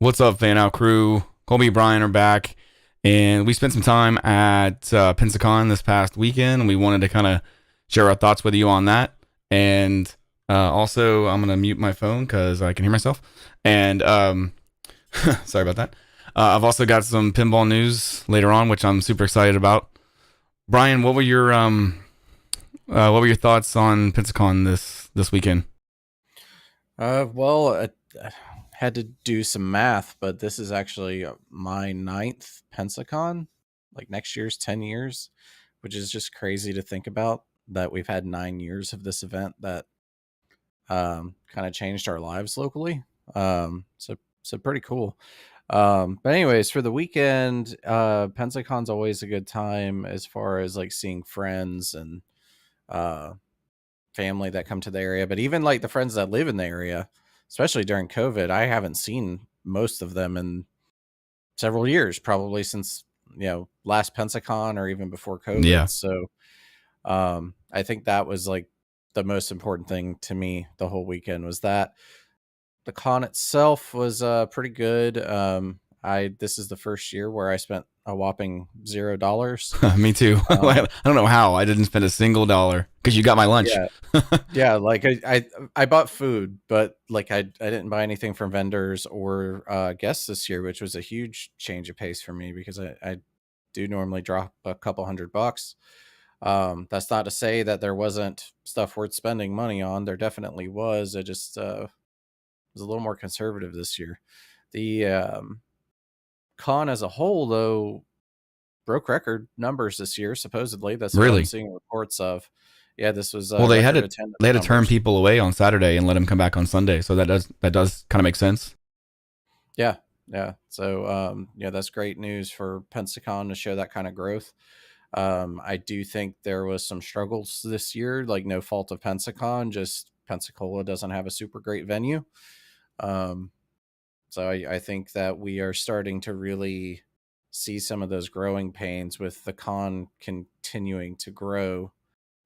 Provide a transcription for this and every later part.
What's up, Fanout Crew? Colby and Brian are back, and we spent some time at Pensacon this past weekend, and we wanted to kind of share our thoughts with you on that. And also, I'm going to mute my phone because I can hear myself. And sorry about that. I've also got some pinball news later on, which I'm super excited about. Brian, what were your thoughts on Pensacon this weekend? I had to do some math, but this is actually my ninth Pensacon. Like next year's 10 years, which is just crazy to think about that we've had 9 years of this event that kind of changed our lives locally. So pretty cool. But anyways, for the weekend, Pensacon's always a good time as far as like seeing friends and uh, family that come to the area. But even like the friends that live in the area, especially during COVID, I haven't seen most of them in several years, probably since last Pensacon or even before Yeah, COVID. So I think that was like the most important thing to me the whole weekend was that the con itself was pretty good. I This is the first year where I spent a whopping $0. me too. I Um, don't know how I didn't spend a single dollar because you got my lunch. yeah, yeah. Like I bought food, but like I didn't buy anything from vendors or guests this year, which was a huge change of pace for me because I do normally drop a couple $100. That's not to say that there wasn't stuff worth spending money on. There definitely was. I just was a little more conservative this year. The con as a whole, though, broke record numbers this year. Supposedly, that's what I'm Really? seeing reports of. Yeah, this was Well, record attendance they had to turn numbers. people away on Saturday and let them come back on Sunday. So that does kind of make sense. Yeah, yeah. So yeah, that's great news for Pensacon to show that kind of growth. I do think there was some struggles this year, like no fault of Pensacon, just Pensacola doesn't have a super great venue. Um, so I think that we are starting to really see some of those growing pains with the con continuing to grow,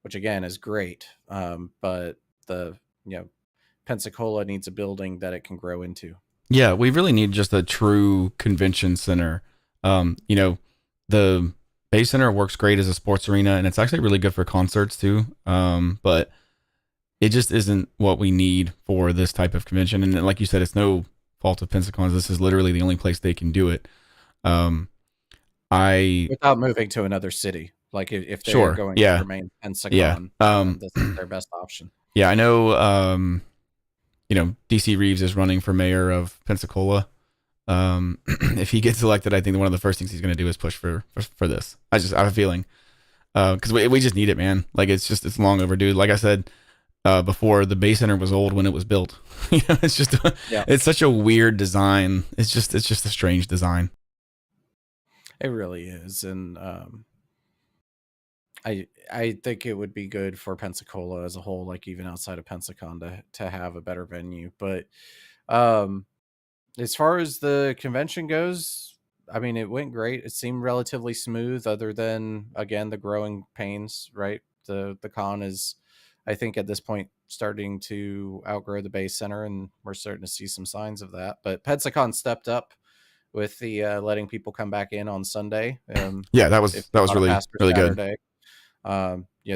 which again is great. But the you know Pensacola needs a building that it can grow into. Yeah, we really need just a true convention center. You know, the Bay Center works great as a sports arena, and it's actually really good for concerts too. But it just isn't what we need for this type of convention. And like you said, it's no fault of Pensacon's. This is literally the only place they can do it. Um, I Without moving to another city. Like if they're Sure, going to yeah, remain yeah, Pensacon, this is their best option. yeah. I know. DC Reeves is running for mayor of Pensacola. If he gets elected, I think one of the first things he's going to do is push for this. I have a feeling because we just need it, man. Like it's long overdue. Like I said before, the Bay Center was old when it was built. It's just Yeah, it's such a weird design. It's just a strange design. it really is, and I think it would be good for Pensacola as a whole, like even outside of Pensacon, to have a better venue. But um, as far as the convention goes, I mean, it went great. It seemed relatively smooth, other than again the growing pains. Right, the con is, I think, at this point starting to outgrow the base center, and we're starting to see some signs of that. But Pensacon stepped up with the letting people come back in on Sunday. Yeah, If that you was bought a really pass for really good. Saturday,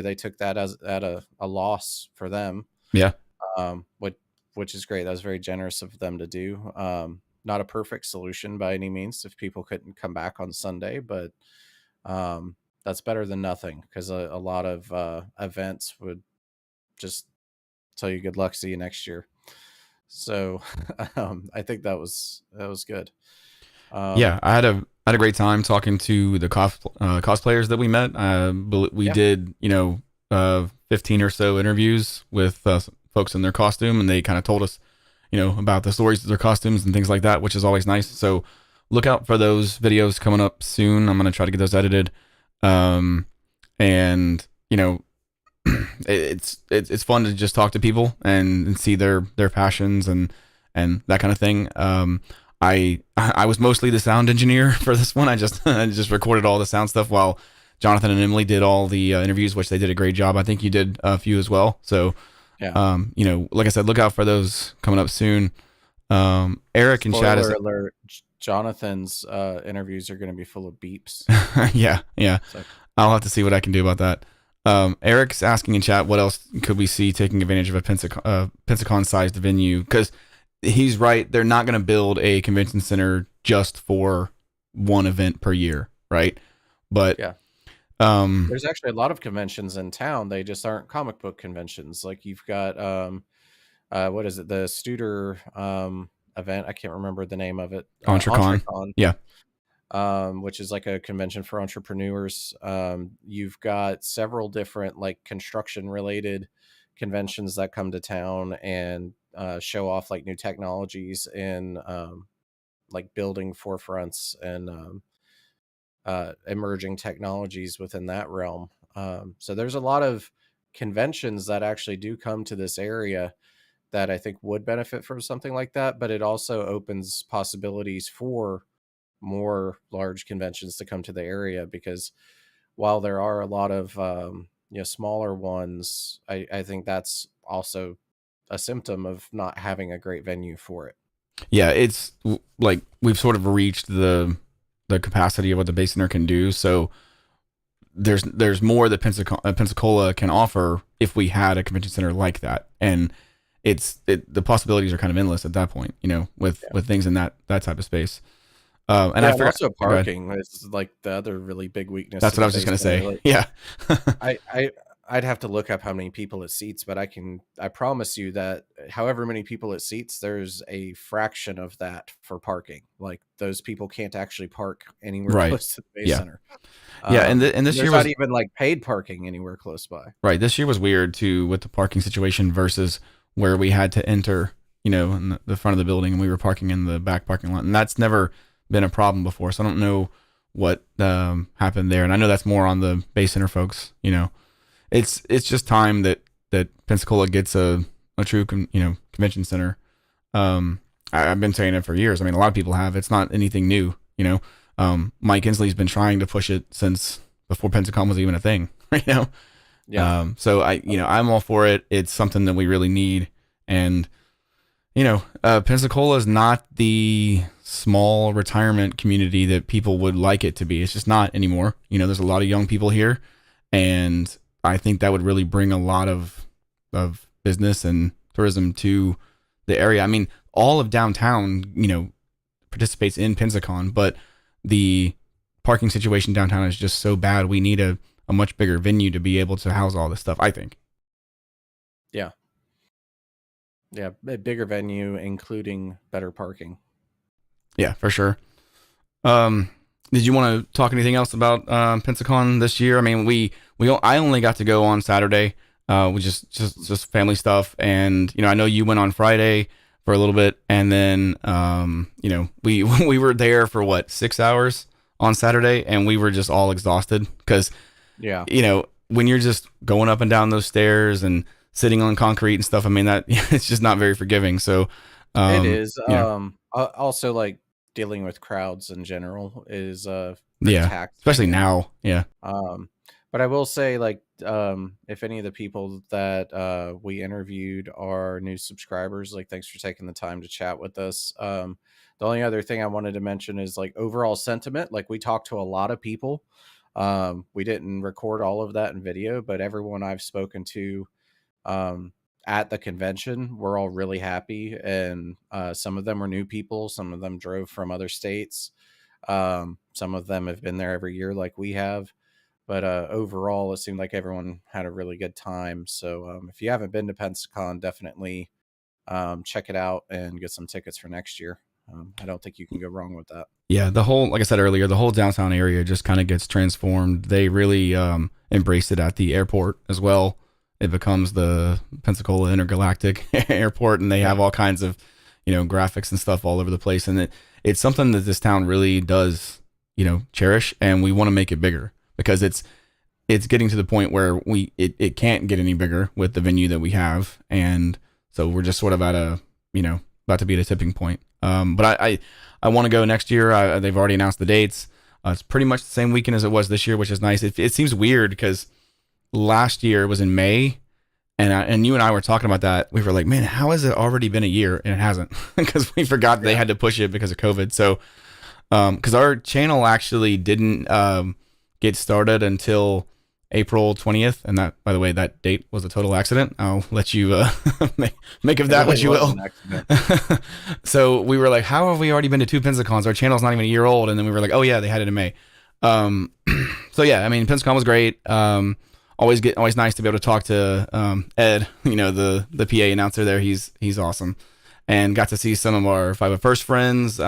they took that as at a loss for them, Yeah, um, which which is great. That was very generous of them to do. Not a perfect solution by any means if people couldn't come back on Sunday, but that's better than nothing because a lot of events would just tell you good luck, see you next year. So I think that was good. yeah. Um, I had a great time talking to the cosplayers that we met. We yeah, did 15 or so interviews with folks in their costume, and they kind of told us about the stories of their costumes and things like that, which is always nice. So look out for those videos coming up soon. I'm gonna try to get those edited. Um, and it's fun to just talk to people and see their passions and that kind of thing. I was mostly the sound engineer for this one. I just recorded all the sound stuff while Jonathan and Emily did all the interviews, which they did a great job. I think you did a few as well. So yeah. like I said, look out for those coming up soon. Eric in chat is Spoiler alert: Jonathan's interviews are going to be full of beeps. yeah. So I'll have to see what I can do about that. Eric's asking in chat, what else could we see taking advantage of a Pensacon sized venue? Because he's right, they're not going to build a convention center just for one event per year, right? But yeah, there's actually a lot of conventions in town. They just aren't comic book conventions. Like you've got what is it? The Studer event. I can't remember the name of it. Entrecon, Entrecon, yeah, which is like a convention for entrepreneurs. You've got several different like construction related conventions that come to town and show off like new technologies in like building forefronts and emerging technologies within that realm. So there's a lot of conventions that actually do come to this area that I think would benefit from something like that, but it also opens possibilities for more large conventions to come to the area because while there are a lot of smaller ones, I think that's also a symptom of not having a great venue for it. yeah. It's like we've sort of reached the capacity of what the base center can do. So there's more that Pensacola can offer if we had a convention center like that, and the possibilities are kind of endless at that point. With things in that type of space. And I forgot, also parking is like the other really big weakness. That's what I was just gonna say. Like, yeah, I'd have to look up how many people it seats, but I promise you that however many people it seats, there's a fraction of that for parking. Like those people can't actually park anywhere close to the base center. Yeah, and this year was not even like paid parking anywhere close by. Right, this year was weird too with the parking situation versus where we had to enter, in the front of the building and we were parking in the back parking lot, and that's never been a problem before. So I don't know what happened there, and I know that's more on the base center folks. It's just time that Pensacola gets a true convention center. I've been saying it for years. I mean, a lot of people have. It's not anything new. Mike Inslee's been trying to push it since before Pensacon was even a thing. Yeah. So I'm all for it. It's something that we really need, and Pensacola is not the small retirement community that people would like it to be. It's just not anymore. There's a lot of young people here, and I think that would really bring a lot of business and tourism to the area. I mean, all of downtown, participates in Pensacon, but the parking situation downtown is just so bad. We need a much bigger venue to be able to house all this stuff, I think. Yeah. Yeah, a bigger venue, including better parking. Yeah, for sure. Did you want to talk anything else about Pensacon this year? I mean, I only got to go on Saturday, with just family stuff, and I know you went on Friday for a little bit, and then we were there for what, 6 hours on Saturday, and we were just all exhausted because when you're just going up and down those stairs and sitting on concrete and stuff, I mean, that it's just not very forgiving. So it is. Also, like dealing with crowds in general is taxing, especially now. Yeah. But I will say, like, if any of the people that we interviewed are new subscribers, like, thanks for taking the time to chat with us. The only other thing I wanted to mention is like overall sentiment. Like, we talked to a lot of people. We didn't record all of that in video, but everyone I've spoken to at the convention, we're all really happy. And some of them were new people. Some of them drove from other states. Some of them have been there every year like we have. But overall, it seemed like everyone had a really good time. So if you haven't been to Pensacon, definitely check it out and get some tickets for next year. I don't think you can go wrong with that. Yeah, like I said earlier, the whole downtown area just kind of gets transformed. They really embrace it at the airport as well. It becomes the Pensacola Intergalactic Airport, and they have all kinds of, graphics and stuff all over the place. And it's something that this town really does, cherish, and we want to make it bigger because it's getting to the point where it can't get any bigger with the venue that we have. And so we're just sort of at a, about to be at a tipping point. But I want to go next year. They've already announced the dates. It's pretty much the same weekend as it was this year, which is nice. It seems weird because last year was in May, And you and I were talking about that. We were like, man, how has it already been a year? And it hasn't, because we forgot they had to push it because of COVID. So, because our channel actually didn't get started until April 20th, and that, by the way, that date was a total accident. I'll let you make of that what you will. So we were like, how have we already been to 2 Pensacons? Our channel's not even a year old. And then we were like, oh yeah, they had it in May. So yeah, I mean, Pensacon was great. Always nice to be able to talk to Ed, the PA announcer there. He's awesome, and got to see some of our 501st friends,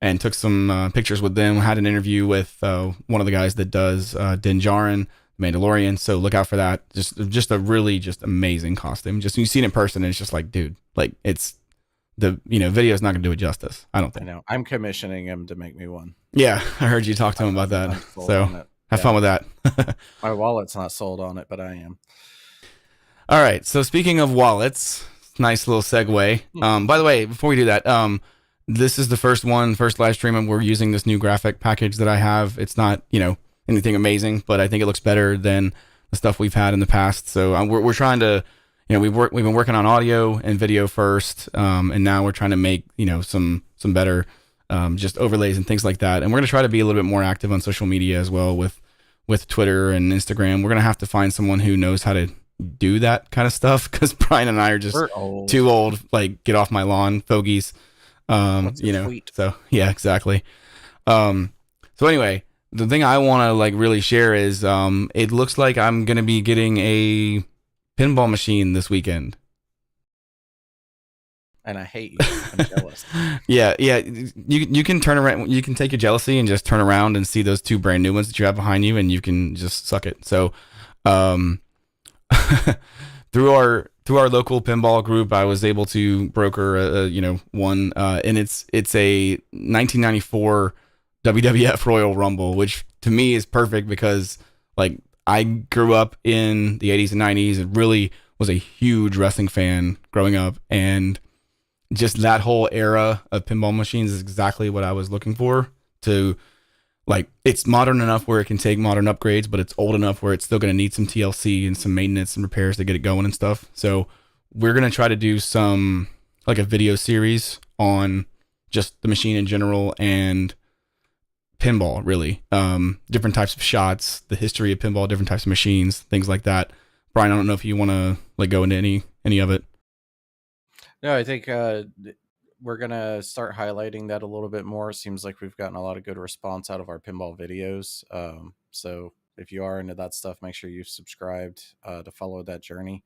and took some pictures with them. Had an interview with one of the guys that does Din Djarin, Mandalorian. So look out for that. Just a really just amazing costume. Just when you see it in person, and it's just like, dude, like it's the video is not going to do it justice. I don't think. I know. I'm commissioning him to make me one. Yeah, I heard you talk to him about that. So have fun with that. My wallet's not sold on it, but I am. All right. So speaking of wallets, nice little segue. By the way, before we do that, this is the first live stream, and we're using this new graphic package that I have. It's not, anything amazing, but I think it looks better than the stuff we've had in the past. So we're trying to, we've been working on audio and video first, and now we're trying to make, some better just overlays and things like that. And we're going to try to be a little bit more active on social media as well with Twitter and Instagram. We're going to have to find someone who knows how to do that kind of stuff, because Brian and I are just too old, like, get off my lawn fogies. So yeah, exactly. So anyway, the thing I want to like really share is it looks like I'm going to be getting a pinball machine this weekend. And I hate you. I'm jealous. Yeah. You can turn around. You can take your jealousy and just turn around and see those 2 brand new ones that you have behind you, and you can just suck it. So, through our local pinball group, I was able to broker one, and it's a 1994 WWF Royal Rumble, which to me is perfect because, like, I grew up in the 80s and 90s and really was a huge wrestling fan growing up, and just that whole era of pinball machines is exactly what I was looking for. To, like, it's modern enough where it can take modern upgrades, but it's old enough where it's still going to need some TLC and some maintenance and repairs to get it going and stuff. So we're going to try to do some, like, a video series on just the machine in general and pinball, really. Different types of shots, the history of pinball, different types of machines, things like that. Brian, I don't know if you want to, like, go into any of it. No, I think we're going to start highlighting that a little bit more. It seems like we've gotten a lot of good response out of our pinball videos. So if you are into that stuff, make sure you've subscribed to follow that journey.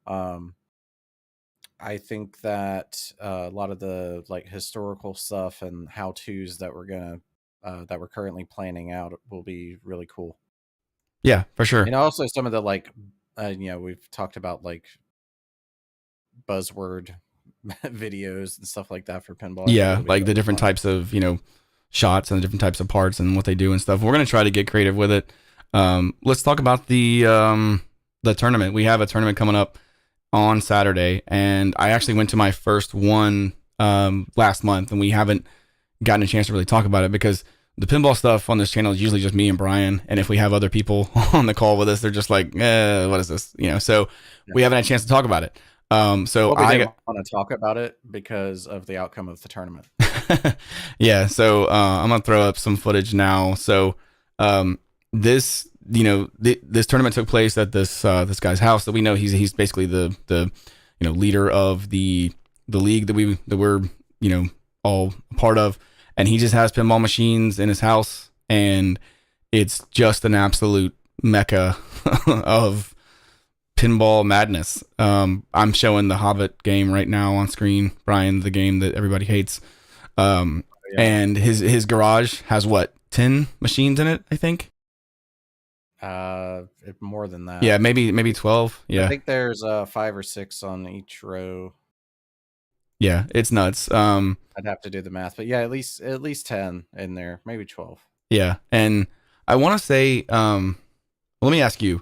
I think that a lot of the, like, historical stuff and how-tos that we're currently planning out will be really cool. Yeah, for sure. And also some of the, like, we've talked about, like, buzzword videos and stuff like that for pinball. Yeah, like the different types of, shots and the different types of parts and what they do and stuff. We're going to try to get creative with it. Let's talk about the tournament. We have a tournament coming up on Saturday, and I actually went to my first one last month, and we haven't gotten a chance to really talk about it because the pinball stuff on this channel is usually just me and Brian, and if we have other people on the call with us, they're just like, what is this? So we haven't had a chance to talk about it. So I want to talk about it because of the outcome of the tournament. Yeah. So I'm gonna throw up some footage now. So this this tournament took place at this guy's house that we know. He's basically the leader of the league that we're all a part of, and he just has pinball machines in his house, and it's just an absolute mecca of pinball madness. I'm showing the Hobbit game right now on screen, Brian, the game that everybody hates. And his garage has 10 machines in it, I think. More than that. Yeah, maybe 12. Yeah, I think there's 5 or 6 on each row. Yeah, it's nuts. I'd have to do the math, but yeah, at least 10 in there, maybe 12. Yeah, and I want to say, let me ask you,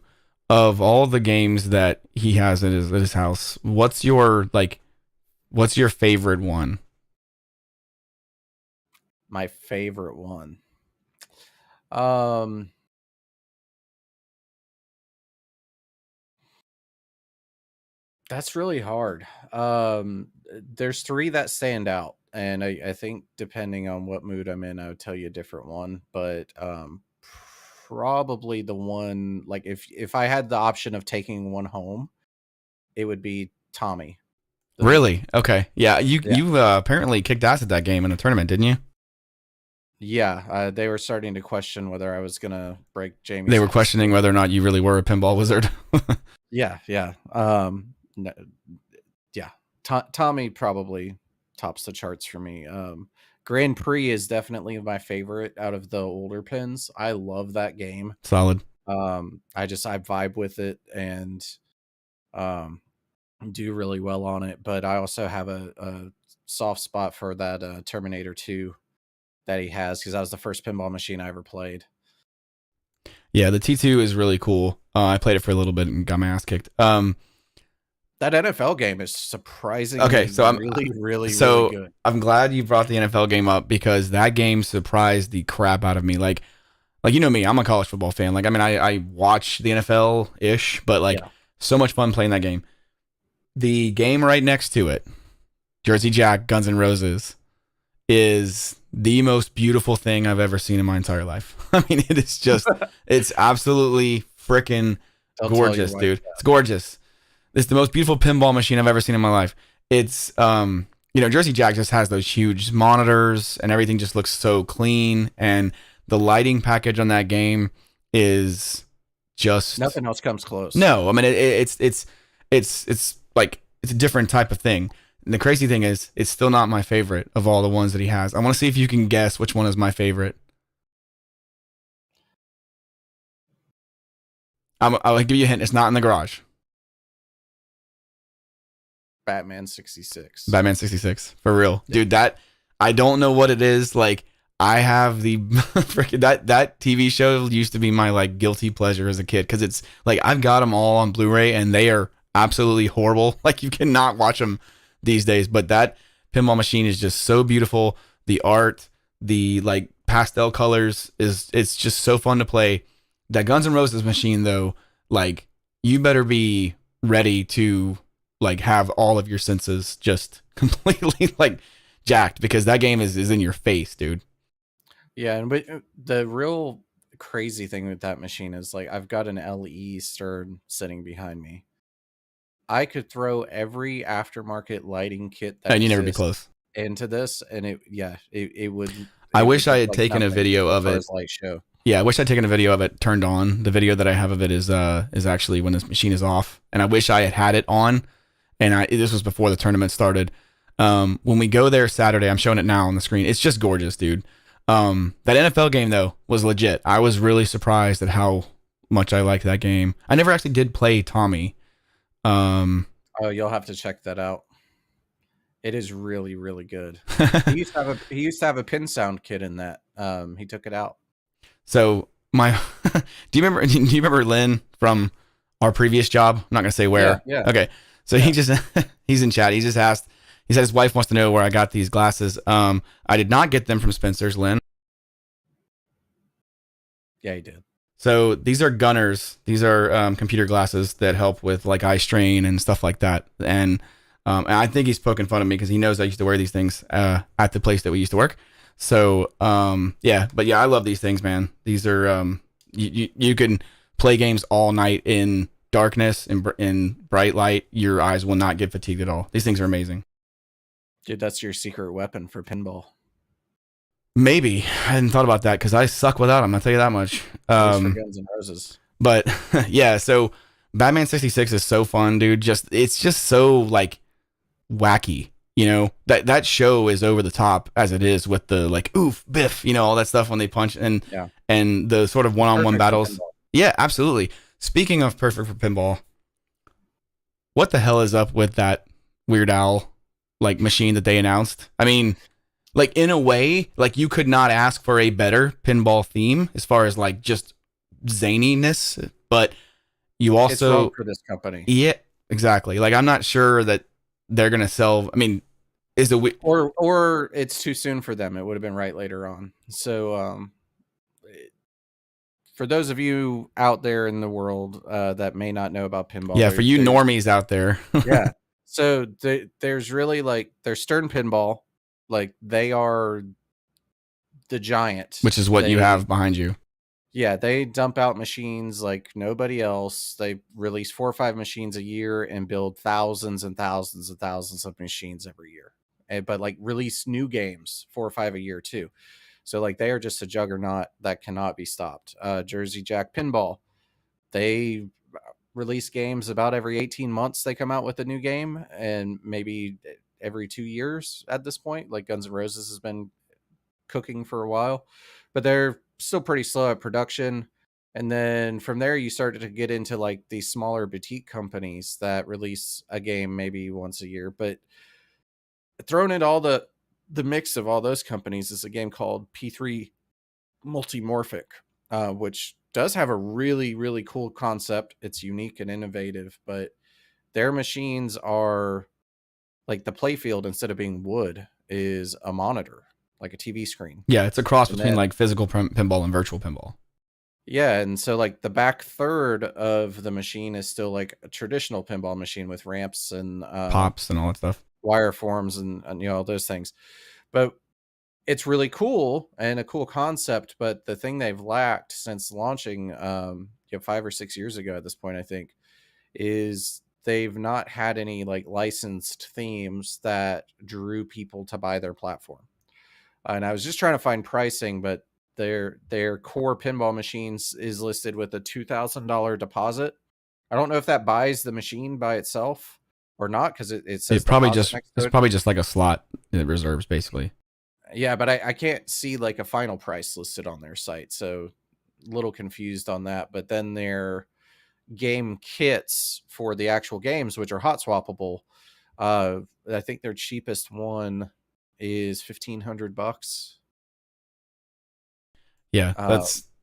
of all the games that he has at his house, what's your favorite one? My favorite one. That's really hard. There's three that stand out, and I think depending on what mood I'm in, I would tell you a different one. But probably the one, like if I had the option of taking one home, it would be Tommy, the Really? movie. Okay. Yeah. You Yeah, you apparently kicked ass at that game in a tournament, didn't you? yeah. They were starting to question whether I was gonna break They Jamie's were questioning casino. whether or not you really were a pinball wizard. Yeah, yeah. No, yeah. Tommy probably tops the charts for me. Grand Prix is definitely my favorite out of the older pins. I love that game. Solid. I vibe with it and um do really well on it. But I also have a soft spot for that Terminator 2 that he has because that was the first pinball machine I ever played. Yeah, the T2 is really cool. I played it for a little bit and got my ass kicked. That NFL game is Okay, surprisingly so really so good. I'm glad you brought the NFL game up because that game surprised the crap out of me. Like you know me, I'm a college football fan. Like I mean, I watch the NFL ish, but like Yeah. so much fun playing that game. The game right next to it, Jersey Jack, Guns N' Roses, is the most beautiful thing I've ever seen in my entire life. I mean, it is just, it's absolutely freaking They'll tell your gorgeous, wife. dude. It's gorgeous. It's the most beautiful pinball machine I've ever seen in my life. It's, Jersey Jack just has those huge monitors and everything just looks so clean. And the lighting package on that game is just Nothing else comes close. no. I mean, it's like it's a different type of thing. And the crazy thing is, it's still not my favorite of all the ones that he has. I want to see if you can guess which one is my favorite. I'll give you a hint. It's not in the garage. Batman 66. Batman 66. For real. Yeah. Dude, that, I don't know what it is. Like, I have the freaking, that TV show used to be my like guilty pleasure as a kid because it's like I've got them all on Blu-ray and they are absolutely horrible. Like, you cannot watch them these days. But that pinball machine is just so beautiful. The art, the like pastel colors it's just so fun to play. That Guns N' Roses machine though, like you better be ready to like have all of your senses just completely like jacked because that game is in your face, dude. Yeah, and but the real crazy thing with that machine is like I've got an LE Stern sitting behind me. I could throw every aftermarket lighting kit that And you never be exists close. into this, and it would I it wish would I look had like taken a nothing video as of far it. as light show. Yeah, I wish I'd taken a video of it turned on. The video that I have of it is actually when this machine is off, and I wish I had it on. And this was before the tournament started. When we go there Saturday, I'm showing it now on the screen. It's just gorgeous, dude. That NFL game though was legit. I was really surprised at how much I liked that game. I never actually did play Tommy. Um, Oh, you'll have to check that out. It is really, really good. He used to have a pin sound kit in that. He took it out. so my, do you remember Lynn from our previous job? I'm not gonna say where. Yeah, yeah, Okay, so yeah. he just he's in chat. He just asked. He said his wife wants to know where I got these glasses. I did not get them from Spencer's, Lynn. Yeah, he did. So these are gunners. These are computer glasses that help with like eye strain and stuff like that. And I think he's poking fun at me because he knows I used to wear these things at the place that we used to work. So yeah, but yeah, I love these things, man. These are you can play games all night in darkness in bright light. Your eyes will not get fatigued at all. These things are amazing. Dude, that's your secret weapon for pinball. Maybe I hadn't thought about that because I suck without them. I'll tell you that much. At least for Guns N' Roses. But yeah, so Batman 66 is so fun, dude. It's just so like wacky. You know, that show is over the top as it is with the like oof, biff, all that stuff when they punch Yeah. and the sort of one-on-one Perfect for battles. pinball. Yeah, absolutely. Speaking of perfect for pinball, what the hell is up with that Weird Al like machine that they announced? I mean, like in a way, like you could not ask for a better pinball theme as far as like just zaniness, but you It's wrong also for this company. yeah, exactly. Like I'm not sure that they're gonna sell. I mean, is the Or it's too soon for them. It would have been right later on. So for those of you out there in the world that may not know about pinball, Yeah, for you normies out there. yeah. So there's really like there's Stern Pinball, like they are the giant. Which is what you have behind you. Yeah, they dump out machines like nobody else. They release 4 or 5 machines a year and build thousands and thousands and thousands of machines every year. But like release new games 4 or 5 a year too. So like they are just a juggernaut that cannot be stopped. Jersey Jack Pinball, they release games about every 18 months. They come out with a new game, and maybe every 2 years at this point. Like Guns N' Roses has been cooking for a while, but they're still pretty slow at production. And then from there, you start to get into like these smaller boutique companies that release a game maybe once a year. But thrown into all the mix of all those companies is a game called P3 Multimorphic, which does have a really, really cool concept. It's unique and innovative, but their machines are like the playfield, instead of being wood, is a monitor, like a TV screen. Yeah, it's a cross And between then, like physical pinball and virtual pinball. yeah, and so like the back third of the machine is still like a traditional pinball machine with ramps and Pops and all that stuff. wire forms and all those things. But it's really cool and a cool concept. But the thing they've lacked since launching 5 or 6 years ago at this point, I think, is they've not had any like licensed themes that drew people to buy their platform. And I was just trying to find pricing, but their core pinball machines is listed with a $2,000 deposit. I don't know if that buys the machine by itself or not, because it says deposit next to it's it. probably just like a slot it reserves basically. Yeah, but I can't see like a final price listed on their site, so a little confused on that. But then their game kits for the actual games, which are hot swappable, I think their cheapest one is $1,500. Yeah,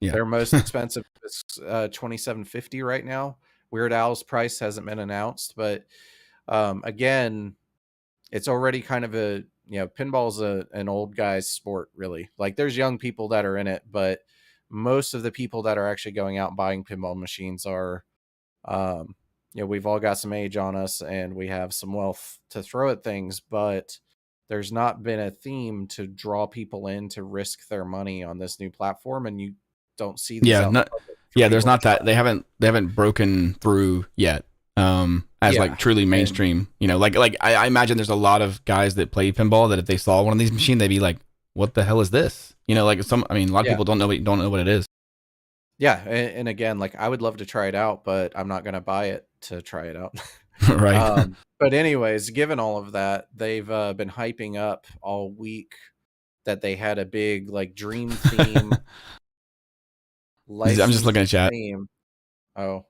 Their most expensive is $2,750 right now. Weird Al's price hasn't been announced, but again, it's already kind of a pinball's an old guy's sport, really. Like there's young people that are in it, but most of the people that are actually going out and buying pinball machines are, we've all got some age on us and we have some wealth to throw at things, but there's not been a theme to draw people in to risk their money on this new platform, and you don't see these out in the public for there's people not to try. that they haven't broken through yet as like truly mainstream. I imagine there's a lot of guys that play pinball that if they saw one of these machines, they'd be like, what the hell is this? A lot of people don't know what it is. Yeah, and again, like I would love to try it out, but I'm not going to buy it to try it out. Right. But anyways, given all of that, they've been hyping up all week that they had a big like dream theme. I'm just looking at chat. Theme. Oh,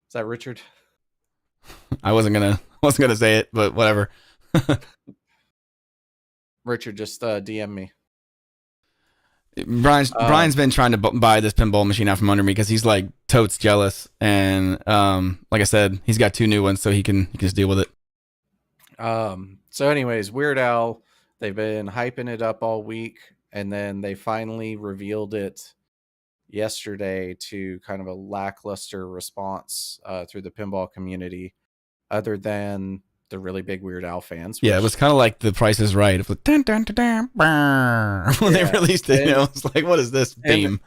is that Richard? I wasn't gonna say it, but whatever. Richard just DM me. Brian's been trying to buy this pinball machine out from under me because he's like totes jealous, and like I said, he's got 2 new ones, so he can just deal with it. So anyways, Weird Al, they've been hyping it up all week, and then they finally revealed it yesterday to kind of a lackluster response through the pinball community, other than the really big Weird Al fans. Yeah, it was kind of like The Price is Right. It was like, dun, dun, dun, dun, when they released it, it was like, what is this theme?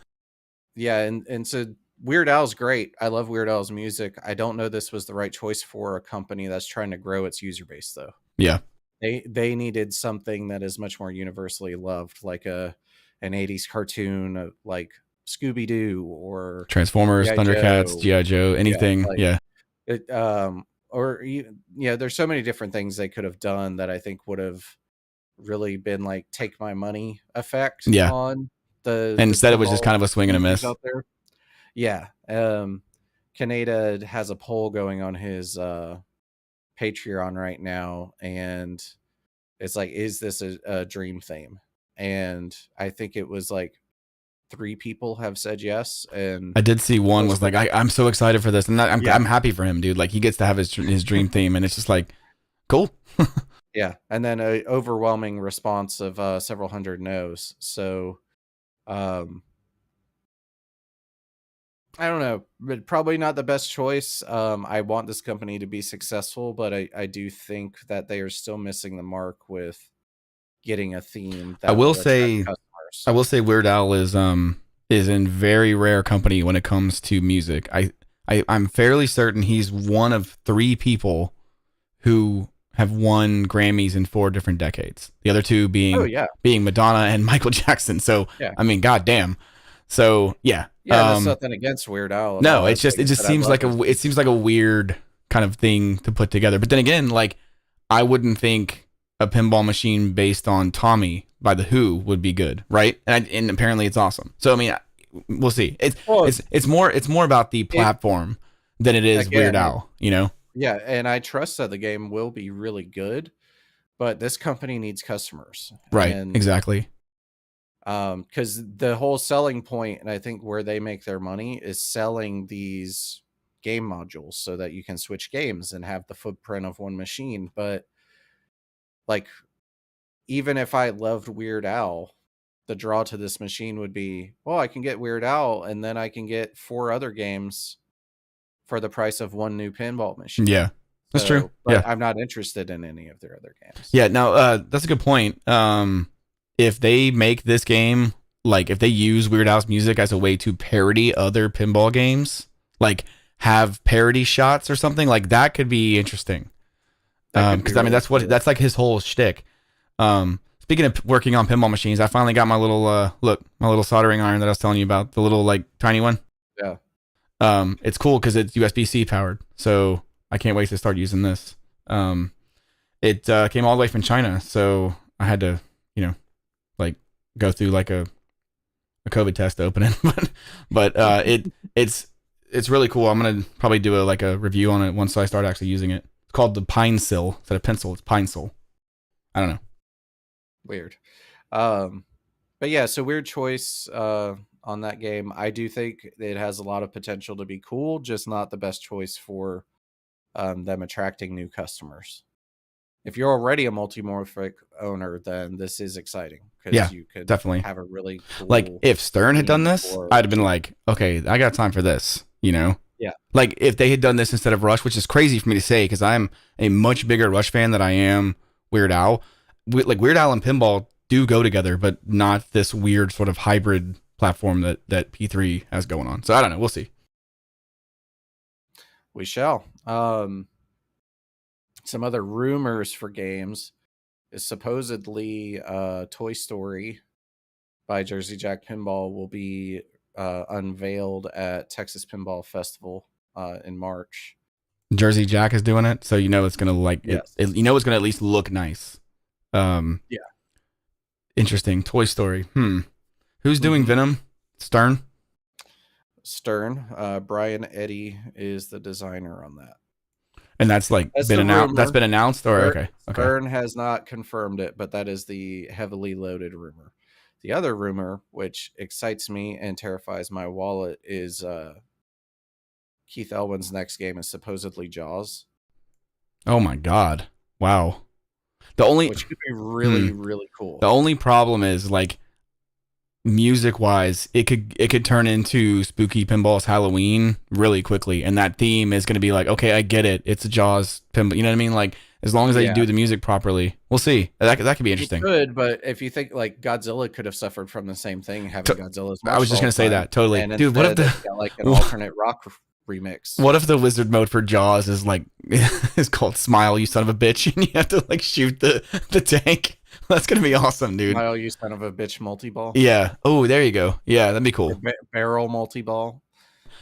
And so Weird Al's great. I love Weird Al's music. I don't know this was the right choice for a company that's trying to grow its user base, though. Yeah. They needed something that is much more universally loved, like an 80s cartoon of like Scooby-Doo or Transformers, Thundercats, G.I. Joe, anything. There's so many different things they could have done that I think would have really been like take my money effect on the instead it was just kind of a swing and a miss out there. Yeah. Kaneda has a poll going on his Patreon right now, and it's like, is this a dream theme? And I think it was like 3 people have said yes, and I did see one was like, I'm so excited for this, and I'm happy for him, dude. Like he gets to have his dream theme, and it's just like cool. Yeah, and then an overwhelming response of several hundred no's. So I don't know, but probably not the best choice. I want this company to be successful, but I do think that they are still missing the mark with getting a theme I that will will attract say, customers. I will say, Weird Al is in very rare company when it comes to music. I'm fairly certain he's one of 3 people who have won Grammys in 4 different decades. The other 2 Oh being yeah, Madonna and Michael Jackson. So yeah, I mean, goddamn. So yeah. yeah. And that's nothing against Weird Al at No, all. it's just Like it I just said, I seems love like his it music. seems like a weird kind of thing to put together. But then again, like I wouldn't think a pinball machine based on Tommy by the Who would be good, right? And apparently it's awesome. So I mean, we'll see. Well, It's more about the it platform than it is Weird again, Al. You know? yeah, and I trust that the game will be really good, but this company needs customers, Right. and Exactly. because the whole selling point, and I think where they make their money is selling these game modules so that you can switch games and have the footprint of one machine. But like, even if I loved Weird Al, the draw to this machine would be, well, I can get Weird Al, and then I can get 4 other games for the price of one new pinball machine. Yeah. That's true. So, but Yeah. I'm not interested in any of their other games. Yeah. No, that's a good point. If they make this game, like if they use Weird Al's music as a way to parody other pinball games, like have parody shots or something, like that could be interesting. That could be Because I mean really cool. that's like his whole shtick. Speaking of working on pinball machines, I finally got my little my little soldering iron that I was telling you about, the little like tiny one. Yeah. It's cool because it's USB-C powered, so I can't wait to start using this. It came all the way from China, so I had to, like go through like a COVID test to open it, it's really cool. I'm gonna probably do a review on it once I start actually using it. It's called the Pine Sill instead of pencil. It's Pine Sill. I don't know. Weird. But yeah, so weird choice on that game. I do think it has a lot of potential to be cool, just not the best choice for them attracting new customers. If you're already a multimorphic owner, then this is exciting Yeah, because you could definitely. have a really cool Like if Stern had done theme this, for I'd have been like, okay, I got time for this. yeah. Like if they had done this instead of Rush, which is crazy for me to say because I'm a much bigger Rush fan than I am Weird Al. Like Weird Al and pinball do go together, but not this weird sort of hybrid platform that P3 has going on. So I don't know. We'll see. We shall. Some other rumors for games is supposedly Toy Story by Jersey Jack Pinball will be unveiled at Texas Pinball Festival in March. Jersey Jack is doing it, so it's gonna Yes. it's gonna at least look nice. Yeah. Interesting. Toy Story. Who's doing Venom? Stern. Brian Eddy is the designer on that. And that's like That's been the announced. rumor. That's been announced, or okay. Stern has not confirmed it, but that is the heavily loaded rumor. The other rumor, which excites me and terrifies my wallet, is Keith Elwin's next game is supposedly Jaws. Oh my god! Wow. Which could be really, really cool. The only problem is like music wise, it could turn into Spooky Pinball's Halloween really quickly, and that theme is going to be like, okay, I get it, it's a Jaws pinball. You know what I mean? Like as long as they do the music properly, we'll see. That could be interesting. It could, but if you think like Godzilla could have suffered from the same thing, having Godzilla's. I was just going to say that totally, and dude. What if got like an alternate rock remix? What if the wizard mode for Jaws is like is called Smile, you son of a bitch, and you have to like shoot the tank? That's gonna be awesome, dude. Smile, you son of a bitch, multi-ball. Yeah. Oh, there you go. Yeah, that'd be cool. Barrel multi-ball.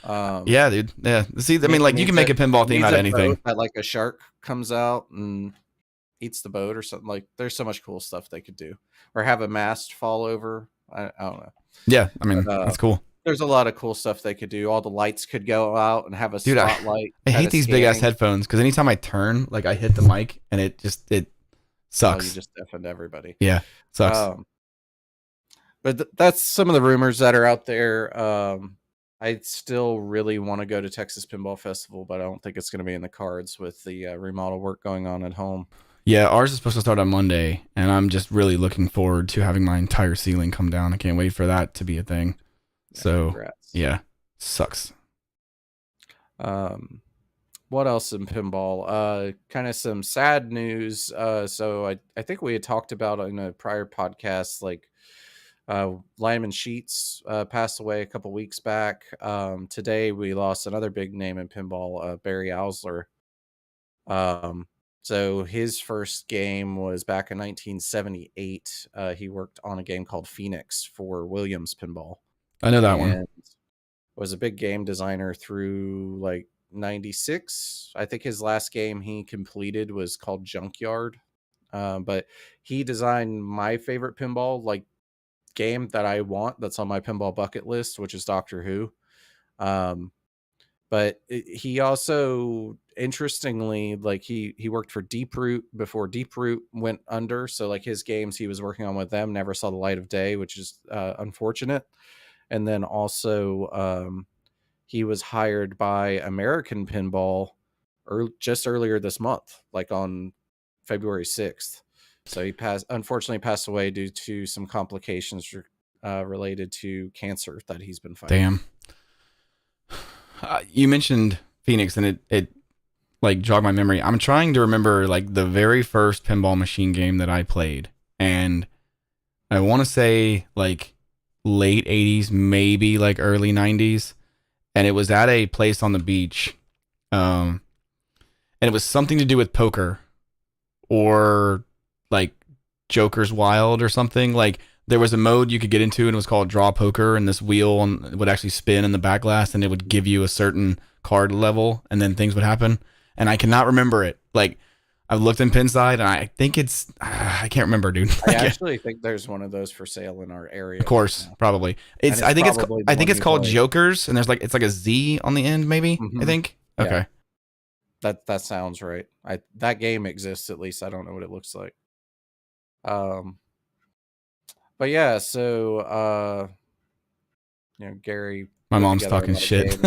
Yeah, dude. Yeah. See, I mean, like you can make a pinball theme out of anything. That like a shark comes out and eats the boat or something. Like there's so much cool stuff they could do, or have a mast fall over. I don't know. Yeah, I mean that's cool. There's a lot of cool stuff they could do. All the lights could go out and have a spotlight. I hate these big ass headphones because anytime I turn, like I hit the mic and it sucks. Oh, you just deafened everybody. Yeah, sucks. But that's some of the rumors that are out there. I still really want to go to Texas Pinball Festival, but I don't think it's going to be in the cards with the remodel work going on at home. Yeah, ours is supposed to start on Monday, and I'm just really looking forward to having my entire ceiling come down. I can't wait for that to be a thing. So, congrats. Yeah, sucks. Um, what else in pinball? Kind of some sad news. So I think we had talked about in a prior podcast, like Lyman Sheets passed away a couple weeks back. Today we lost another big name in pinball, Barry Ausler. So his first game was back in 1978. He worked on a game called Phoenix for Williams Pinball. I know that one. And was a big game designer through like 96. I think his last game he completed was called Junkyard. But he designed my favorite pinball like game that I want that's on my pinball bucket list, which is Doctor Who. But he also, interestingly, like he worked for Deep Root before Deep Root went under. So like his games he was working on with them never saw the light of day, which is unfortunate. And then also he was hired by American Pinball just earlier this month, like on February 6th. So he unfortunately passed away due to some complications related to cancer that he's been fighting. Damn. You mentioned Phoenix, and it like jogged my memory. I'm trying to remember like the very first pinball machine game that I played, and I want to say like late 80s, maybe like early 90s, and it was at a place on the beach, and it was something to do with poker or like Joker's Wild or something. Like there was a mode you could get into, and it was called Draw Poker, and this wheel would actually spin in the back glass, and it would give you a certain card level, and then things would happen. And I cannot remember it. Like I've looked in Pinside, and I think it's I can't remember, dude. I actually think there's one of those for sale in our area. Of course, right probably. I think it's called Jokers, and there's like it's like a Z on the end, maybe. Mm-hmm. I think. Okay. Yeah. That sounds right. That game exists at least. I don't know what it looks like. But yeah, so Gary. My mom's talking shit.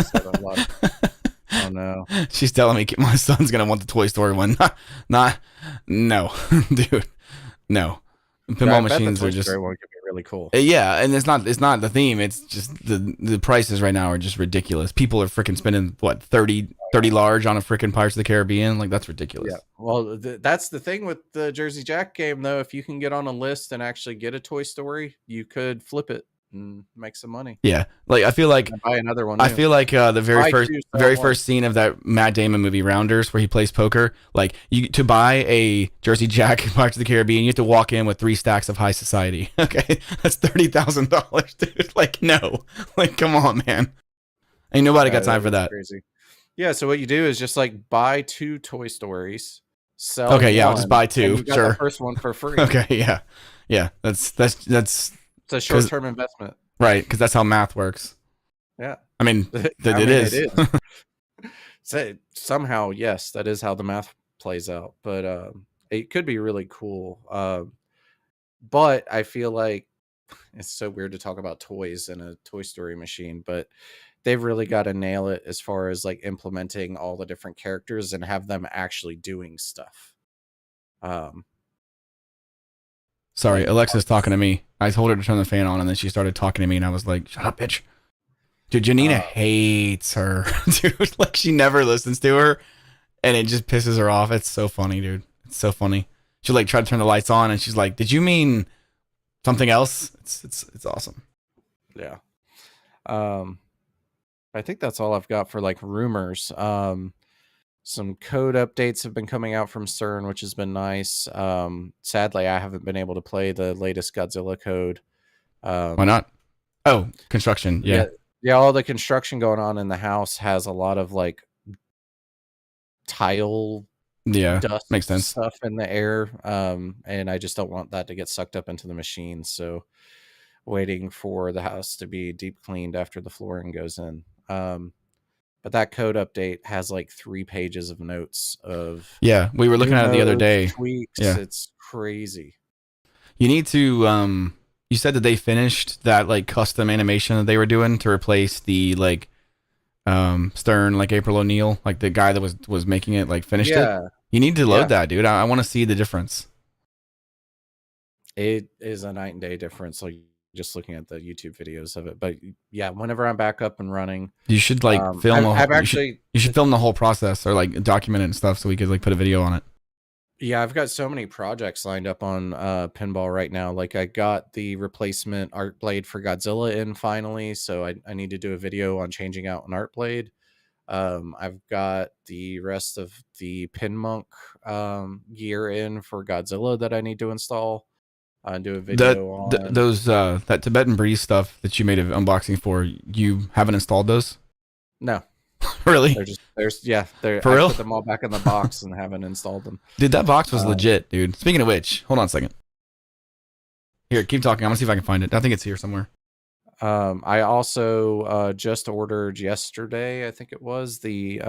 Oh no. She's telling me my son's gonna want the Toy Story one. No, dude, no. Pinball machines are just one could be really cool. Yeah, and it's not the theme. It's just the prices right now are just ridiculous. People are freaking spending what 30 large on a freaking Pirates of the Caribbean. Like that's ridiculous. Yeah. Well, that's the thing with the Jersey Jack game, though. If you can get on a list and actually get a Toy Story, you could flip it and make some money. Yeah, like I feel like buy another one. I feel like the very first scene of that Matt Damon movie Rounders, where he plays poker. Like to buy a Jersey Jack Pirates of the Caribbean, you have to walk in with 3 stacks of high society. Okay, that's $30,000, dude. Like no, like come on, man. Ain't nobody got time for that. Crazy. Yeah, so what you do is just like buy 2 Toy Stories. Sell. Okay, yeah, I'll just buy 2. Sure. The first one for free. Okay, yeah. That's. It's a short-term investment. Right, because that's how math works. Yeah. I mean, it is. So somehow, yes, that is how the math plays out. But it could be really cool. But I feel like it's so weird to talk about toys in a Toy Story machine, but they've really got to nail it as far as like implementing all the different characters and have them actually doing stuff. Sorry, Alexa's talking to me. I told her to turn the fan on, and then she started talking to me, and I was like, shut up, bitch. Dude, Janina hates her. Dude, like, she never listens to her, and it just pisses her off. It's so funny, dude. It's so funny. She'll, like, try to turn the lights on, and she's like, did you mean something else? It's awesome. Yeah. I think that's all I've got for, like, rumors. Some code updates have been coming out from CERN, which has been nice. Sadly, I haven't been able to play the latest Godzilla code. Why not? Oh, construction. Yeah. All the construction going on in the house has a lot of like tile, dust, makes sense. Stuff in the air, and I just don't want that to get sucked up into the machine. So, waiting for the house to be deep cleaned after the flooring goes in. But that code update has like 3 pages of notes of we were looking at it the other day. Tweaks. Yeah. It's crazy. You need to you said that they finished that like custom animation that they were doing to replace the like Stern, like April O'Neil, like the guy that was making it, like finished it. You need to load that, dude. I want to see the difference. It is a night and day difference. Like just looking at the YouTube videos of it. But yeah, whenever I'm back up and running, You should like film. I've actually you should film the whole process or like document it and stuff so we could like put a video on it. Yeah, I've got so many projects lined up on Pinball right now. Like I got the replacement art blade for Godzilla in finally, so I need to do a video on changing out an art blade. I've got the rest of the Pin Monk gear in for Godzilla that I need to install. Do a video on Those that Tibetan Breeze stuff that you made an unboxing for. You haven't installed those? No. Really? They're for I real? put them all back in the box and haven't installed them. Dude, that box was legit, dude. Speaking of which, hold on a second. Here, keep talking. I'm gonna see if I can find it. I think it's here somewhere. I also just ordered yesterday, I think it was, the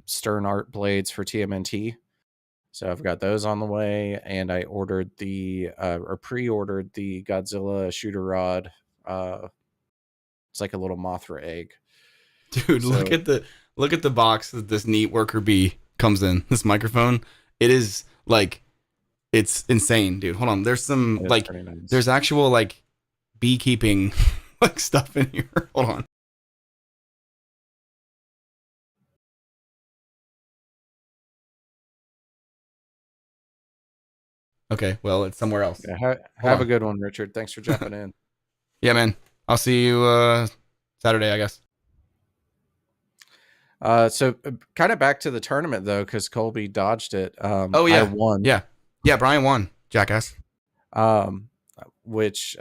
Stern Art blades for TMNT. So I've got those on the way, and I ordered or pre-ordered the Godzilla shooter rod. It's like a little Mothra egg. Dude, look at the box that this neat worker bee comes in. This microphone. It is like, it's insane, dude. Hold on. There's some like nice. There's actual like beekeeping like stuff in here. Hold on. Okay, well, it's somewhere else. Yeah, have a good one, Richard. Thanks for jumping in. Yeah, man. I'll see you Saturday, I guess. So kind of back to the tournament though, because Colby dodged it. Oh yeah, I won. Yeah, Brian won. Jackass. Which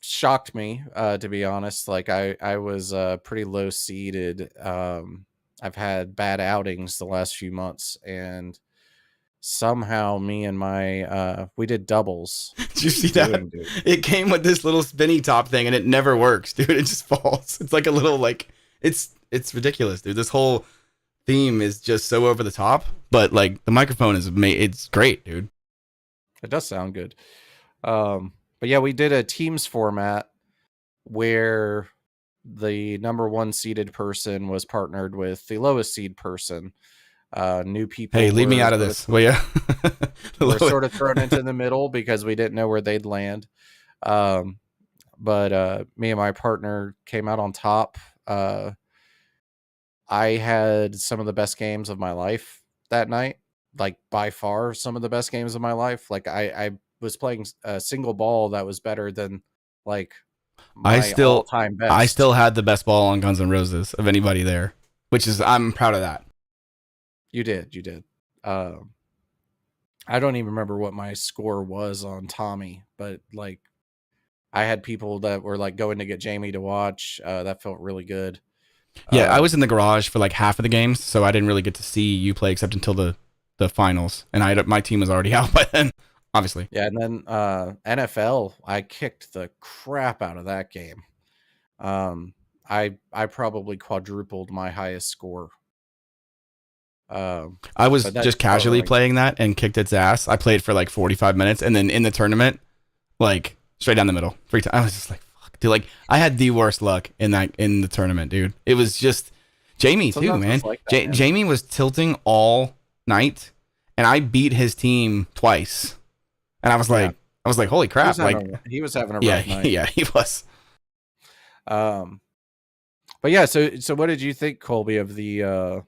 shocked me, to be honest. Like I was pretty low seeded. I've had bad outings the last few months, and somehow me and my we did doubles. Did you see that? It came with this little spinny top thing, and it never works, dude. It just falls. It's like a little like it's ridiculous, dude. This whole theme is just so over the top, but like the microphone it's great, dude. It does sound good. But yeah, we did a teams format where the number 1 seeded person was partnered with the lowest seed person. New people. Hey, leave me out of this. Well, yeah. We're sort of thrown into the middle because we didn't know where they'd land. But me and my partner came out on top. I had some of the best games of my life that night, like by far some of the best games of my life. Like I was playing a single ball that was better than like my all-time best. I still had the best ball on Guns N' Roses of anybody there, which is, I'm proud of that. You did. I don't even remember what my score was on Tommy, but like I had people that were like going to get Jamie to watch. That felt really good. Yeah, I was in the garage for like half of the games, so I didn't really get to see you play except until the finals, and my team was already out by then, obviously. Yeah, and then NFL, I kicked the crap out of that game. I probably quadrupled my highest score. I was just casually playing that and kicked its ass. I played for like 45 minutes, and then in the tournament, like straight down the middle. I was just like, fuck, dude. Like I had the worst luck in the tournament, dude. It was just Jamie too, man. Like that, man. Jamie was tilting all night, and I beat his team twice. And I was like, holy crap! He was having a rough night. Yeah, he was. But yeah, so what did you think, Colby, of the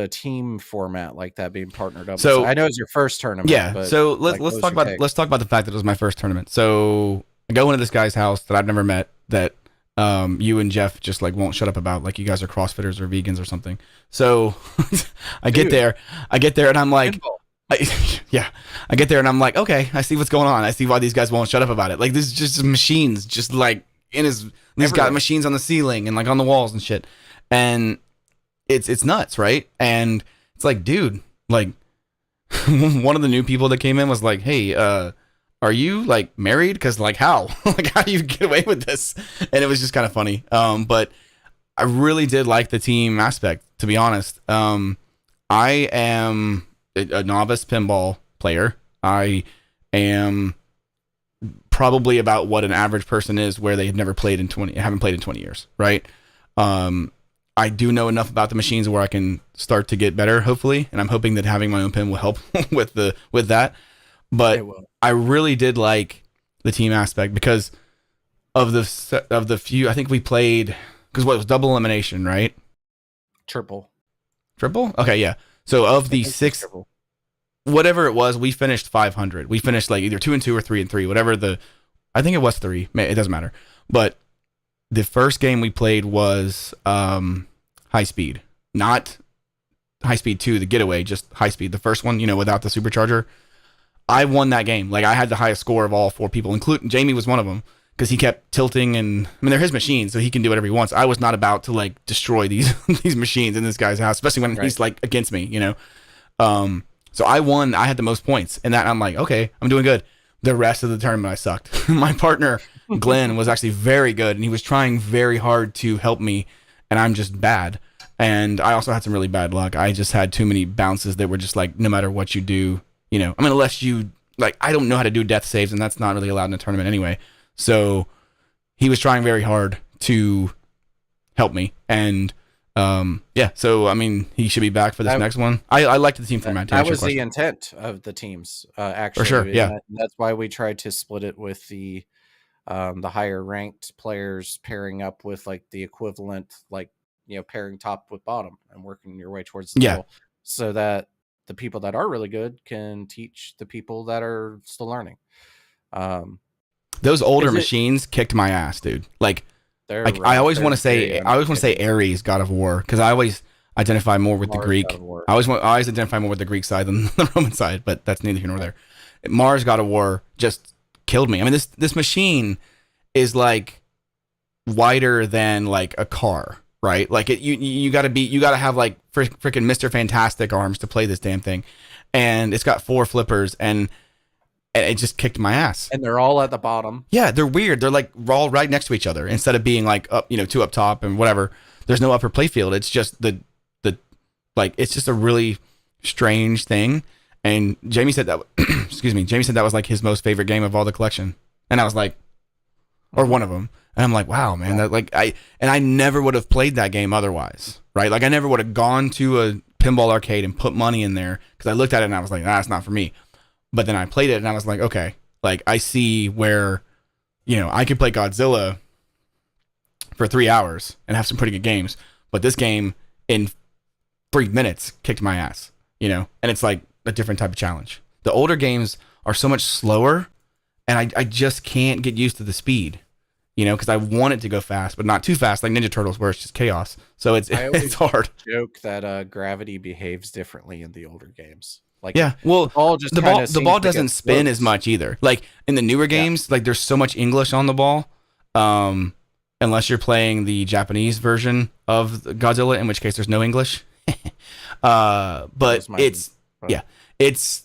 team format like that being partnered up? So I know it's your first tournament. Yeah. But so let's talk about the fact that it was my first tournament. So I go into this guy's house that I've never met, that you and Jeff just like won't shut up about, like you guys are CrossFitters or vegans or something. So I get there and I'm like, I get there and I'm like, okay, I see what's going on. I see why these guys won't shut up about it. Like this is just machines, just like he's got machines on the ceiling and like on the walls and shit. And it's nuts, right? And it's like, dude, like one of the new people that came in was like, hey, are you like married? Because like how do you get away with this? And it was just kind of funny. But I really did like the team aspect, to be honest. I am a novice pinball player. I am probably about what an average person is, where they have never played haven't played in 20 years, right? I do know enough about the machines where I can start to get better, hopefully, and I'm hoping that having my own pin will help with that. But I really did like the team aspect because of the few. I think we played because what was double elimination, right? Triple. Triple? Okay, yeah. So of I the think it's six, triple. whatever it was, we finished 500. We finished like either 2-2 or 3-3, whatever the. I think it was three. It doesn't matter. But the first game we played was high speed, not high speed 2, the getaway, just high speed. The first one, without the supercharger. I won that game. Like I had the highest score of all 4 people, including Jamie was one of them because he kept tilting and I mean they're his machines, so he can do whatever he wants. I was not about to like destroy these these machines in this guy's house, especially when he's like against me. So I won. I had the most points, and that I'm like, okay, I'm doing good. The rest of the tournament, I sucked. My partner Glenn was actually very good, and he was trying very hard to help me, and I'm just bad. And I also had some really bad luck. I just had too many bounces that were just like, no matter what you do, I mean, unless you like, I don't know how to do death saves, and that's not really allowed in a tournament anyway. So he was trying very hard to help me, and yeah. So I mean, he should be back for this next one. I liked the team format. That was the intent of the teams, actually. For sure, yeah. That's why we tried to split it with the higher ranked players pairing up with like the equivalent, like pairing top with bottom and working your way towards the middle, so that the people that are really good can teach the people that are still learning. Those older machines kicked my ass, dude. Like I always want to say Ares God of War because I always identify more with the Greek. I always identify more with the Greek side than the Roman side, but that's neither here nor there. Mars God of War just killed me. I mean, this machine is like wider than like a car, right? Like you got to have like freaking Mr. Fantastic arms to play this damn thing, and it's got 4 flippers and it just kicked my ass. And they're all at the bottom. Yeah, they're weird. They're like all right next to each other instead of being like up, 2 up top and whatever. There's no upper playfield. It's just the it's just a really strange thing. And Jamie said that excuse me, Jamie said that was like his most favorite game of all the collection. And I was like, or one of them. And I'm like, wow, man, that I never would have played that game otherwise, right? Like I never would have gone to a pinball arcade and put money in there because I looked at it and I was like, it's not for me. But then I played it and I was like, okay, like I see where, I could play Godzilla for 3 hours and have some pretty good games. But this game in 3 minutes kicked my ass, and it's like a different type of challenge. The older games are so much slower and I just can't get used to the speed, because I want it to go fast, but not too fast like Ninja Turtles where it's just chaos. So it's hard. Joke that gravity behaves differently in the older games. Like well, the ball doesn't spin floats as much either. Like in the newer games, like there's so much English on the ball, unless you're playing the Japanese version of Godzilla, in which case there's no English. But it's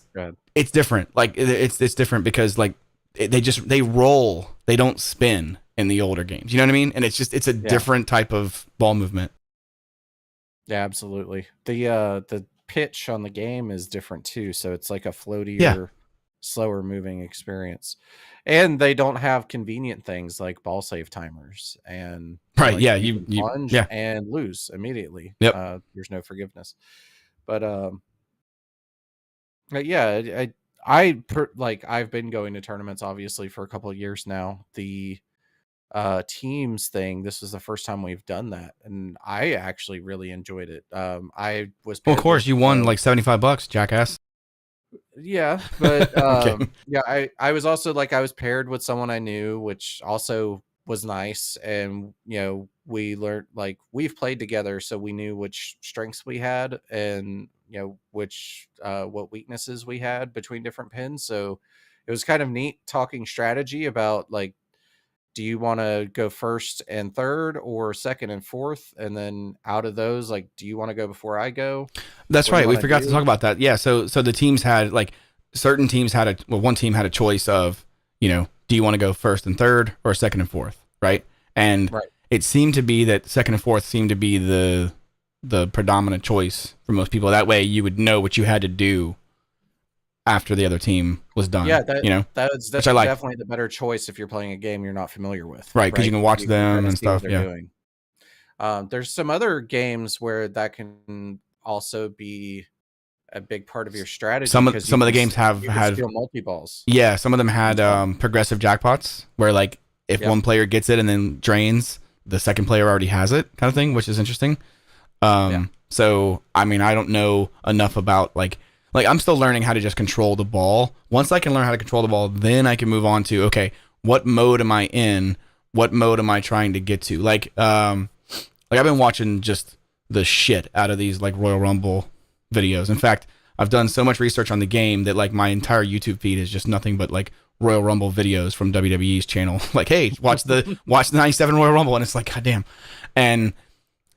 different. Like it's different because like they roll, they don't spin in the older games. You know what I mean? And it's a different type of ball movement. Yeah, absolutely. The pitch on the game is different too, so it's like a floatier, slower moving experience. And they don't have convenient things like ball save timers and you plunge and lose immediately. Yep. There's no forgiveness. But yeah, I've been going to tournaments obviously for a couple of years now. The teams thing, this was the first time we've done that, and I actually really enjoyed it. I was of course you won like $75, jackass. Yeah, but I was also like, I was paired with someone I knew, which also was nice. And we learned, like, we've played together, so we knew which strengths we had and which what weaknesses we had between different pins. So it was kind of neat talking strategy about, like, do you want to go first and third or second and fourth? And then out of those, like, do you want to go before I go? That's right. We forgot to talk about that. Yeah. So the teams had, like, certain teams had one team had a choice of, do you want to go first and third or second and fourth? Right. And it seemed to be that second and fourth seemed to be the predominant choice for most people. That way you would know what you had to do after the other team was done. Yeah, that's definitely the better choice if you're playing a game you're not familiar with. Right, because you can watch them and stuff. Yeah. Doing. There's some other games where that can also be a big part of your strategy. Some of the games you can have steal multi-balls. yeah, some of them had progressive jackpots where like if one player gets it and then drains, the second player already has it, kind of thing, which is interesting. So I mean, I don't know enough about like I'm still learning how to just control the ball. Once I can learn how to control the ball, then I can move on to, okay, what mode am I in? What mode am I trying to get to? Like I've been watching just the shit out of these like Royal Rumble videos. In fact, I've done so much research on the game that like my entire YouTube feed is just nothing but like Royal Rumble videos from WWE's channel. Like, hey, watch the 97 Royal Rumble, and it's like, goddamn. And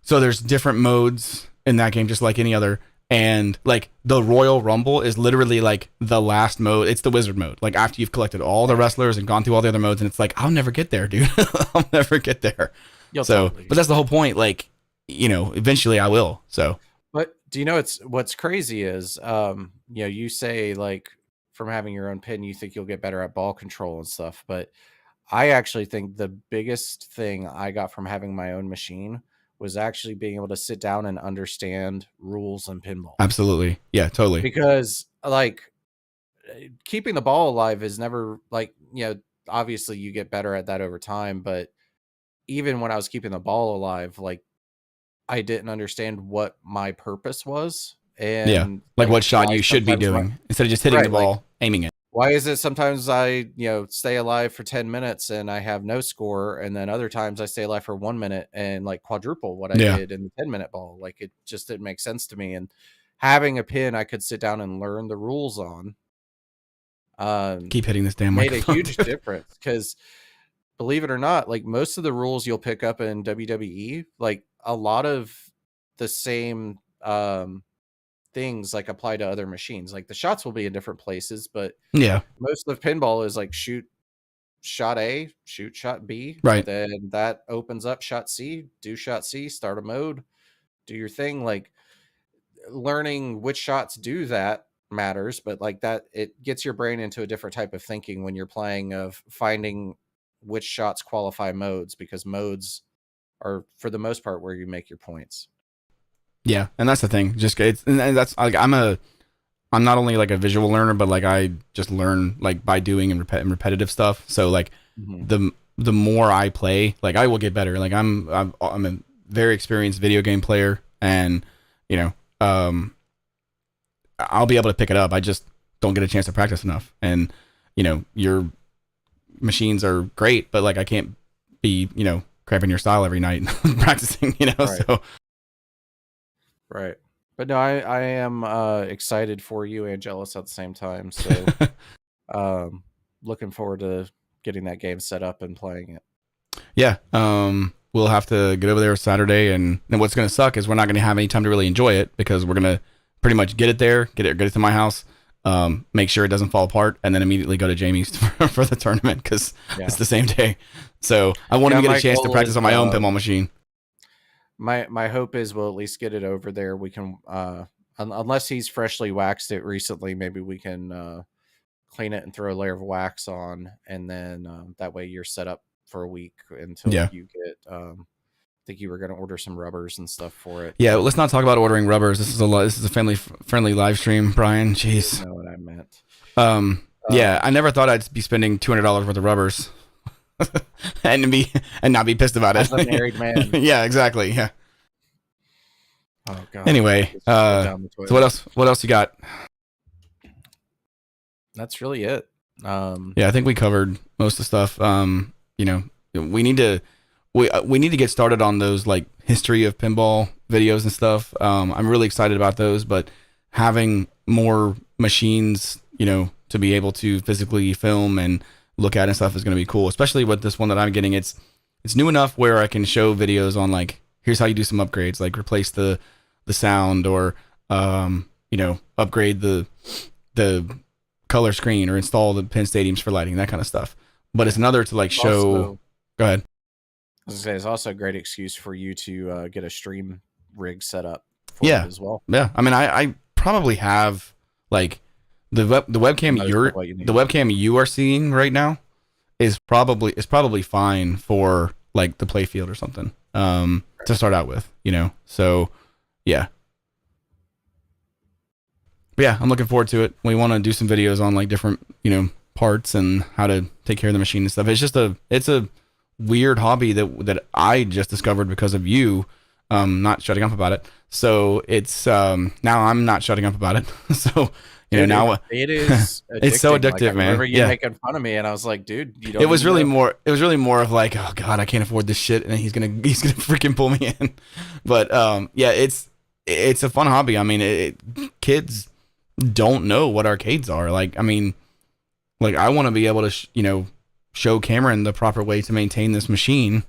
so there's different modes in that game, just like any other. And like the Royal Rumble is literally like the last mode. It's the wizard mode. Like after you've collected all the wrestlers and gone through all the other modes, and it's like, I'll never get there, dude. I'll never get there. But that's the whole point. Like, you know, eventually I will. So, but do you know what's crazy is, you say like from having your own pin, you think you'll get better at ball control and stuff. But I actually think the biggest thing I got from having my own machine was actually being able to sit down and understand rules in pinball. Absolutely. Yeah, totally. Because like keeping the ball alive is never like, obviously you get better at that over time. But even when I was keeping the ball alive, like I didn't understand what my purpose was. And like what shot you should be doing instead of just hitting the ball, aiming it. Why is it sometimes I, stay alive for 10 minutes and I have no score, and then other times I stay alive for 1 minute and like quadruple what I did in the 10-minute ball? Like it just didn't make sense to me. And having a pin I could sit down and learn the rules on. Keep hitting this damn made microphone. A huge difference, because believe it or not, like most of the rules you'll pick up in WWE, like a lot of the same things like apply to other machines. Like the shots will be in different places, but most of pinball is like shoot shot A, shoot shot B, right? Then that opens up shot C, do shot C, start a mode, do your thing. Like learning which shots do that matters, but like that, it gets your brain into a different type of thinking when you're playing, of finding which shots qualify modes, because modes are for the most part where you make your points. Yeah, and that's the thing. Just and that's like I'm not only like a visual learner, but like I just learn like by doing and repetitive stuff. So like the more I play, like I will get better. Like I'm a very experienced video game player, and I'll be able to pick it up. I just don't get a chance to practice enough. And your machines are great, but like I can't be cramping your style every night practicing. So. Right. But no, I am excited for you and jealous at the same time. So looking forward to getting that game set up and playing it. Yeah. We'll have to get over there Saturday, and what's going to suck is we're not going to have any time to really enjoy it, because we're going to pretty much get it to my house, make sure it doesn't fall apart, and then immediately go to Jamie's for the tournament, because it's the same day. So I want to get a chance to practice on my own pinball machine. My hope is we'll at least get it over there. We can, unless he's freshly waxed it recently, maybe we can clean it and throw a layer of wax on, and then that way you're set up for a week until you get. I think you were going to order some rubbers and stuff for it. Yeah, let's not talk about ordering rubbers. This is a family friendly live stream, Brian. Jeez. You know what I meant. Yeah, I never thought I'd be spending $200 worth of rubbers. and not be pissed about it. As a married man. Yeah, exactly. Yeah. Oh god. Anyway, so what else you got? That's really it. Yeah, I think we covered most of the stuff. We need to get started on those like history of pinball videos and stuff. I'm really excited about those, but having more machines, to be able to physically film and look at and stuff is going to be cool, especially with this one that I'm getting. It's new enough where I can show videos on like, here's how you do some upgrades, like replace the sound, or upgrade the color screen, or install the pin stadiums for lighting, that kind of stuff. But it's another to like show. Also, go ahead. I was gonna say, it's also a great excuse for you to get a stream rig set up for it as well. Yeah, I mean, I probably have like the webcam you are seeing right now is probably fine for like the play field or something to start out with, so yeah. But yeah, I'm looking forward to it. We want to do some videos on like different, parts and how to take care of the machine and stuff. It's a weird hobby that I just discovered because of you, not shutting up about it. So it's now I'm not shutting up about it. So Dude, now it is it's so addicting. addictive, Like, I man. remember you Yeah, making fun of me, and I was like, dude, you don't it was even really know. more. It was really more of like, oh god, I can't afford this shit, and he's gonna freaking pull me in. But yeah, it's a fun hobby. I mean, kids don't know what arcades are. Like, I mean, like I want to be able to, show Cameron the proper way to maintain this machine,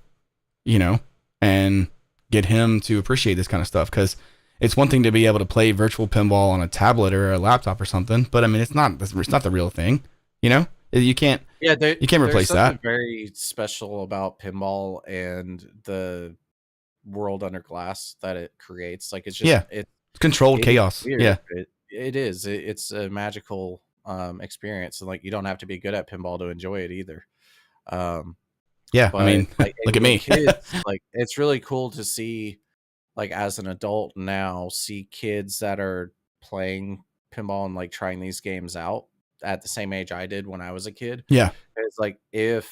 and get him to appreciate this kind of stuff. Because it's one thing to be able to play virtual pinball on a tablet or a laptop or something, but I mean, it's not the real thing. You can't Yeah, you can't there's replace something that. very special about pinball and the world under glass that it creates. Like, it's just Yeah, it's controlled it is chaos. weird. Yeah, It is. It's a magical experience, and like you don't have to be good at pinball to enjoy it either. Um, yeah. I but mean, like look at in me. kids, like it's really cool to see, like as an adult now, see kids that are playing pinball and like trying these games out at the same age I did when I was a kid. Yeah, It's like if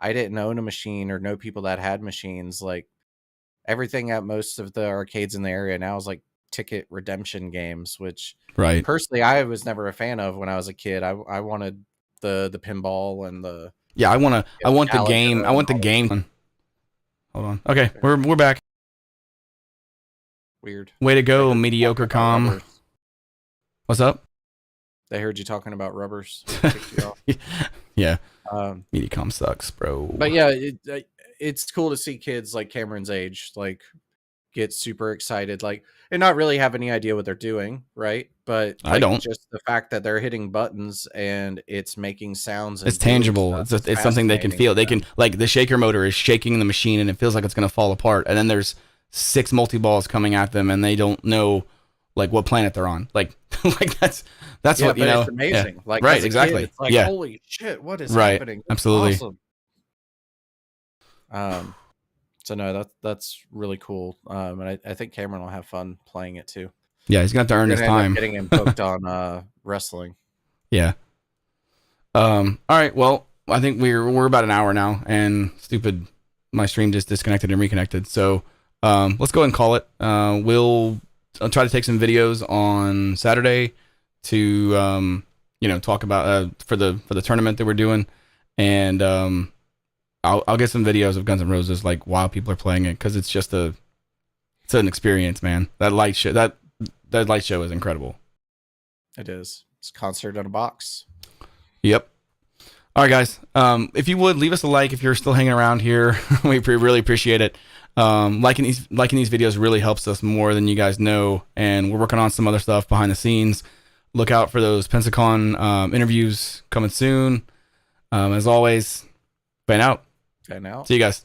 I didn't own a machine or know people that had machines, like everything at most of the arcades in the area now is like ticket redemption games, which right. personally I was never a fan of when I was a kid. I wanted the pinball and the Yeah, I want the Galaga game. I and want the all that. game. Hold on. Okay, we're back. Weird. Way to They go, heard you mediocre talking about com. rubbers. What's up? They heard you talking about rubbers. They kicked you off. Yeah, Um, Mediacom sucks, bro. but yeah, it's cool to see kids like Cameron's age like get super excited, like, and not really have any idea what they're doing, right? But I like don't. just the fact that they're hitting buttons and it's making sounds It's and doing tangible. stuff is It's something they can fascinating feel. to They them. can like the shaker motor is shaking the machine and it feels like it's gonna fall apart. And then there's 6 multi balls coming at them and they don't know like what planet they're on. Like like that's Yeah, what but it's Yeah. amazing. Like Right. as a kid, Exactly. it's like, Yeah. holy shit, what is Right. happening? This is Absolutely. awesome. Um, so no, that's really cool. And I think Cameron will have fun playing it too. Yeah. He's gonna have to earn We're his gonna end up time. getting him hooked on wrestling. Yeah. All right. Well, I think we're about an hour now, and stupid, my stream just disconnected and reconnected. So, let's go ahead and call it. I'll try to take some videos on Saturday to talk about for the tournament that we're doing, and I'll get some videos of Guns N' Roses like while people are playing it because it's an experience, man. That light show is incredible. It is. It's a concert in a box. Yep. All right, guys. If you would leave us a like if you're still hanging around here, we really appreciate it. Liking these videos really helps us more than you guys know, and we're working on some other stuff behind the scenes. Look out for those Pensacon interviews coming soon. As always, fan out. Okay, now. See you guys.